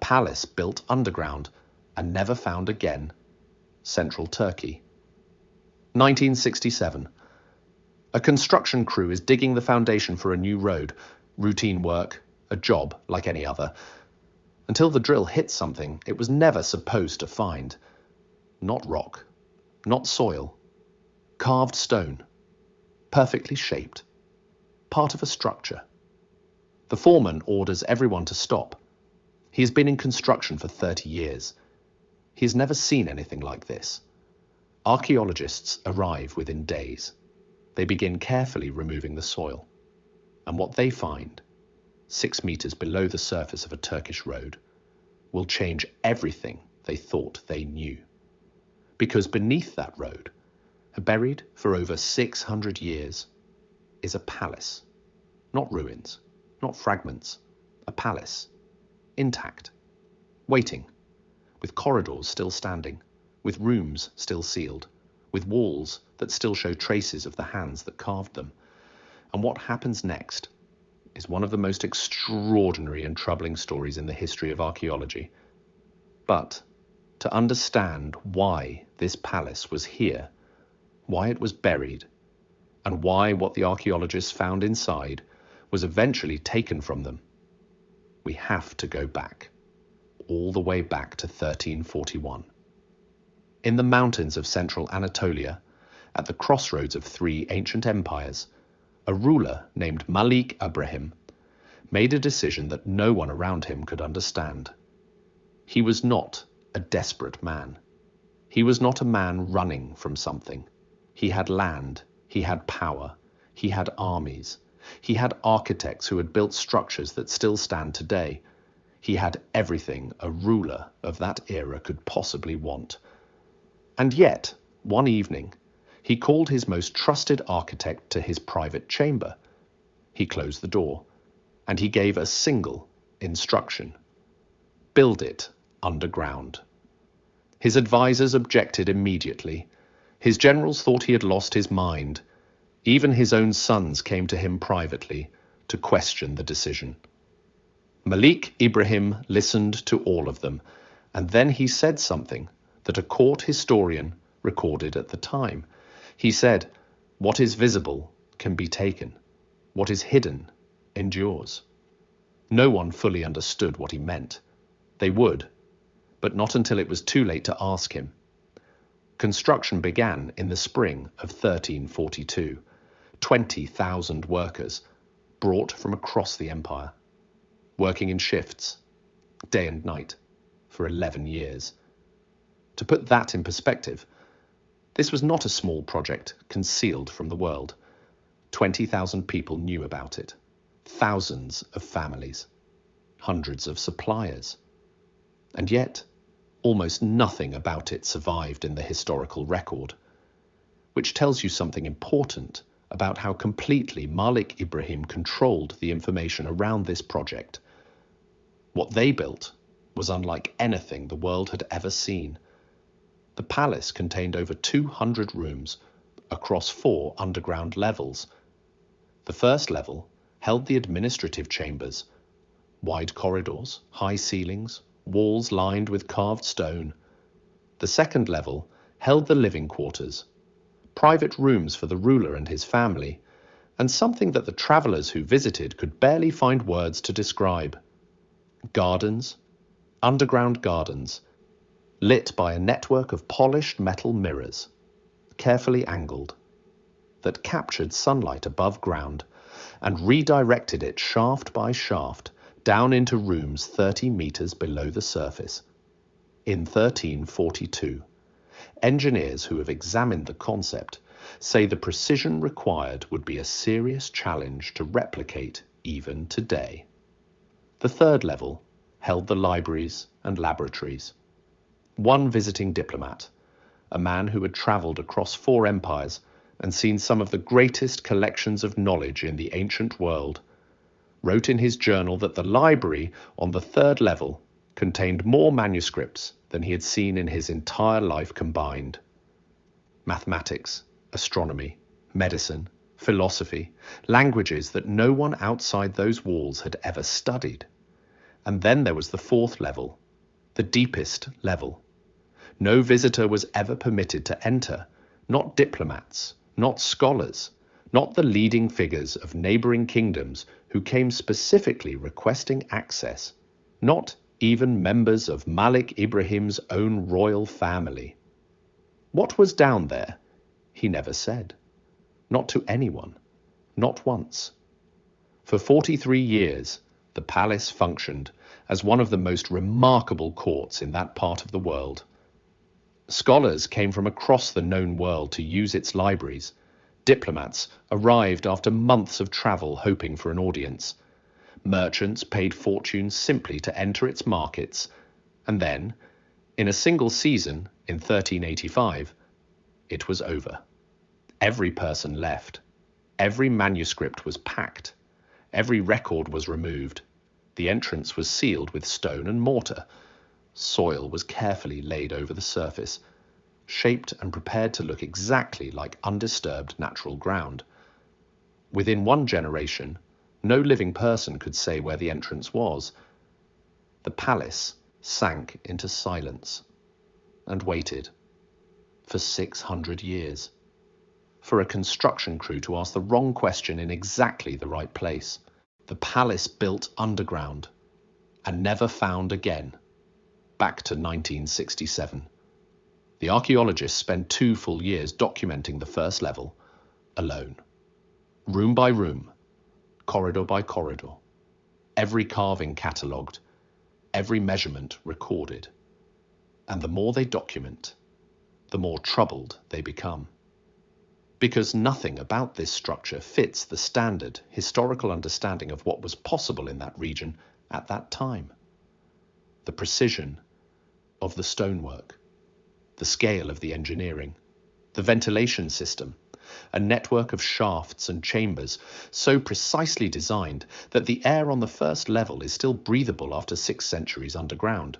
palace built underground and never found again, central Turkey. 1967. A construction crew is digging the foundation for a new road, routine work, a job like any other, until the drill hits something it was never supposed to find. Not rock, not soil, carved stone, perfectly shaped, part of a structure. The foreman orders everyone to stop. He has been in construction for 30 years. He has never seen anything like this. Archaeologists arrive within days. They begin carefully removing the soil. And what they find, 6 meters below the surface of a Turkish road, will change everything they thought they knew. Because beneath that road, buried for over 600 years, is a palace. Not ruins, not fragments, a palace, intact, waiting, with corridors still standing, with rooms still sealed, with walls that still show traces of the hands that carved them. And what happens next is one of the most extraordinary and troubling stories in the history of archaeology. But to understand why this palace was here, why it was buried, and why what the archaeologists found inside was eventually taken from them, we have to go back, all the way back to 1341. In the mountains of central Anatolia, at the crossroads of 3 ancient empires, a ruler named Malik Ibrahim made a decision that no one around him could understand. He was not a desperate man. He was not a man running from something. He had land, he had power, he had armies, he had architects who had built structures that still stand today. He had everything a ruler of that era could possibly want. And yet, one evening, he called his most trusted architect to his private chamber. He closed the door, and he gave a single instruction: build it underground. His advisors objected immediately. His generals thought he had lost his mind. Even his own sons came to him privately to question the decision. Malik Ibrahim listened to all of them, and then he said something that a court historian recorded at the time. He said, "What is visible can be taken. What is hidden endures." No one fully understood what he meant. They would, but not until it was too late to ask him. Construction began in the spring of 1342. 20,000 workers brought from across the empire, working in shifts, day and night, for 11 years. To put that in perspective, this was not a small project concealed from the world. 20,000 people knew about it, thousands of families, hundreds of suppliers. And yet, almost nothing about it survived in the historical record, which tells you something important about how completely Malik Ibrahim controlled the information around this project. What they built was unlike anything the world had ever seen. The palace contained over 200 rooms across 4 underground levels. The first level held the administrative chambers, wide corridors, high ceilings, walls lined with carved stone. The second level held the living quarters, private rooms for the ruler and his family, and something that the travelers who visited could barely find words to describe: gardens, underground gardens, lit by a network of polished metal mirrors, carefully angled, that captured sunlight above ground and redirected it shaft by shaft down into rooms 30 meters below the surface. In 1342, engineers who have examined the concept say the precision required would be a serious challenge to replicate even today. The third level held the libraries and laboratories. One visiting diplomat, a man who had traveled across 4 empires and seen some of the greatest collections of knowledge in the ancient world, wrote in his journal that the library on the 3rd level contained more manuscripts than he had seen in his entire life combined. Mathematics, astronomy, medicine, philosophy, languages that no one outside those walls had ever studied. And then there was the fourth level, the deepest level. No visitor was ever permitted to enter, not diplomats, not scholars, not the leading figures of neighboring kingdoms who came specifically requesting access, not even members of Malik Ibrahim's own royal family. What was down there? He never said. Not to anyone, not once. For 43 years, the palace functioned as one of the most remarkable courts in that part of the world. Scholars came from across the known world to use its libraries. Diplomats arrived after months of travel hoping for an audience. Merchants paid fortunes simply to enter its markets. And then, in a single season, in 1385, it was over. Every person left. Every manuscript was packed. Every record was removed. The entrance was sealed with stone and mortar. Soil was carefully laid over the surface, shaped and prepared to look exactly like undisturbed natural ground. Within one generation, no living person could say where the entrance was. The palace sank into silence and waited for 600 years for a construction crew to ask the wrong question in exactly the right place. The palace built underground and never found again, back to 1967. The archaeologists spent 2 full years documenting the first level alone, room by room, corridor by corridor, every carving catalogued, every measurement recorded. And the more they document, the more troubled they become. Because nothing about this structure fits the standard historical understanding of what was possible in that region at that time. The precision of the stonework, the scale of the engineering, the ventilation system, a network of shafts and chambers so precisely designed that the air on the first level is still breathable after 6 centuries underground.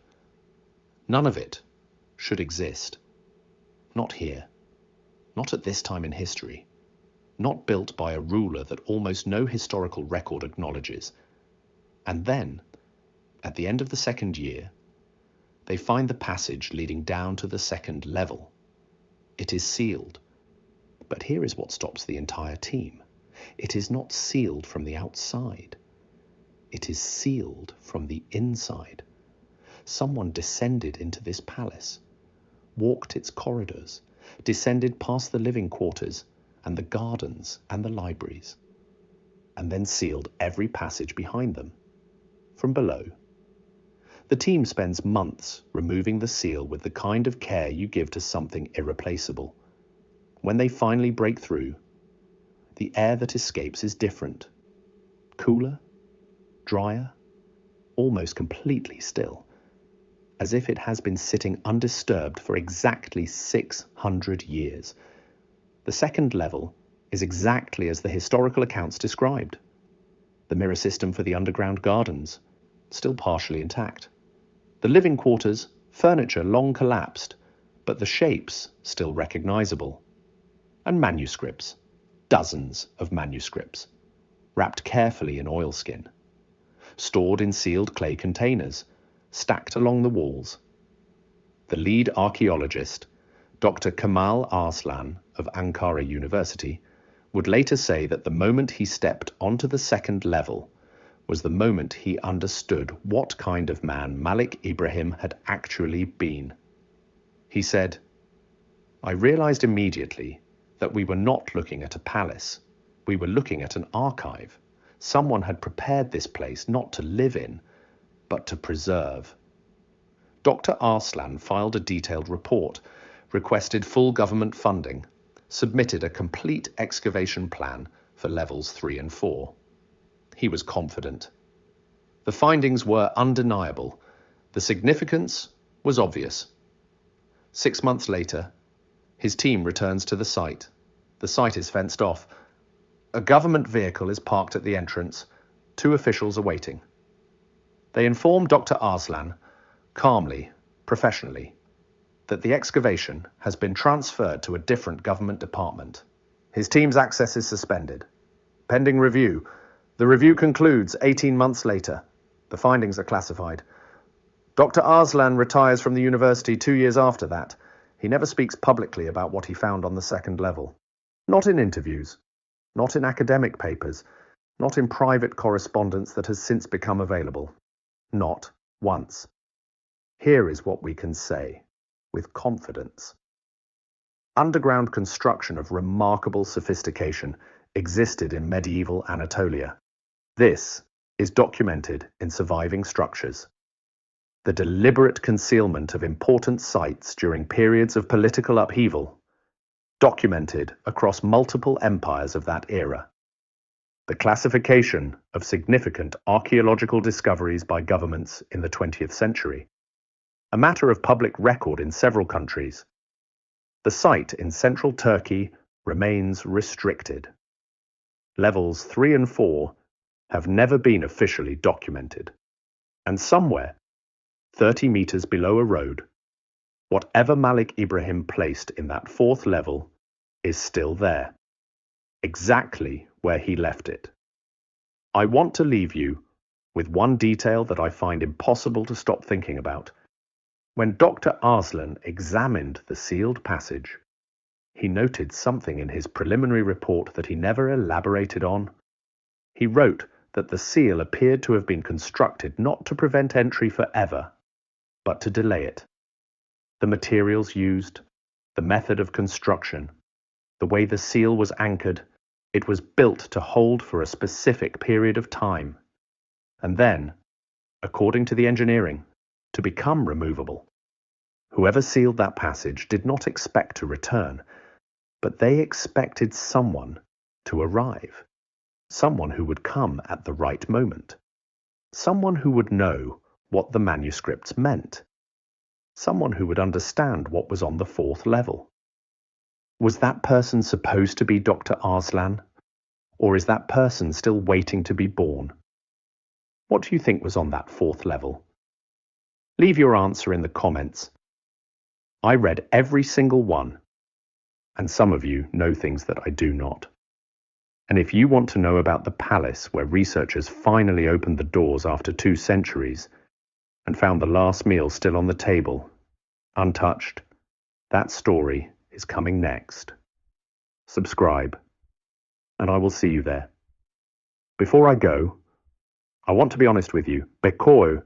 None of it should exist. Not here. Not at this time in history. Not built by a ruler that almost no historical record acknowledges. And then, at the end of the second year, they find the passage leading down to the second level. It is sealed. But here is what stops the entire team. It is not sealed from the outside. It is sealed from the inside. Someone descended into this palace, walked its corridors, descended past the living quarters and the gardens and the libraries, and then sealed every passage behind them, from below. The team spends months removing the seal with the kind of care you give to something irreplaceable. When they finally break through, the air that escapes is different, cooler, drier, almost completely still, as if it has been sitting undisturbed for exactly 600 years. The second level is exactly as the historical accounts described. The mirror system for the underground gardens, still partially intact. The living quarters, furniture long collapsed, but the shapes still recognizable. And manuscripts, dozens of manuscripts, wrapped carefully in oilskin, stored in sealed clay containers, stacked along the walls. The lead archaeologist, Dr. Kemal Arslan of Ankara University, would later say that the moment he stepped onto the second level was the moment he understood what kind of man Malik Ibrahim had actually been. He said, "I realized immediately that we were not looking at a palace. We were looking at an archive. Someone had prepared this place not to live in, but to preserve." Dr. Arslan filed a detailed report, requested full government funding, submitted a complete excavation plan for levels 3 and 4. He was confident. The findings were undeniable. The significance was obvious. 6 months later, his team returns to the site. The site is fenced off. A government vehicle is parked at the entrance. 2 officials are waiting. They inform Dr. Arslan, calmly, professionally, that the excavation has been transferred to a different government department. His team's access is suspended. Pending review. The review concludes 18 months later. The findings are classified. Dr. Arslan retires from the university 2 years after that. He never speaks publicly about what he found on the second level. Not in interviews, not in academic papers, not in private correspondence that has since become available. Not once. Here is what we can say, with confidence. Underground construction of remarkable sophistication existed in medieval Anatolia. This is documented in surviving structures. The deliberate concealment of important sites during periods of political upheaval, documented across multiple empires of that era. The classification of significant archaeological discoveries by governments in the 20th century, a matter of public record in several countries. The site in central Turkey remains restricted. Levels 3 and 4 have never been officially documented. And somewhere, 30 meters below a road, whatever Malik Ibrahim placed in that fourth level is still there, exactly where he left it. I want to leave you with one detail that I find impossible to stop thinking about. When Dr. Arslan examined the sealed passage, he noted something in his preliminary report that he never elaborated on. He wrote that the seal appeared to have been constructed not to prevent entry forever, but to delay it. The materials used, the method of construction, the way the seal was anchored, it was built to hold for a specific period of time, and then, according to the engineering, to become removable. Whoever sealed that passage did not expect to return, but they expected someone to arrive. Someone who would come at the right moment. Someone who would know what the manuscripts meant. Someone who would understand what was on the fourth level. Was that person supposed to be Dr. Arslan? Or is that person still waiting to be born? What do you think was on that fourth level? Leave your answer in the comments. I read every single one, and some of you know things that I do not. And if you want to know about the palace where researchers finally opened the doors after 2 centuries and found the last meal still on the table, untouched, that story is coming next. Subscribe, and I will see you there. Before I go, I want to be honest with you. Bekoe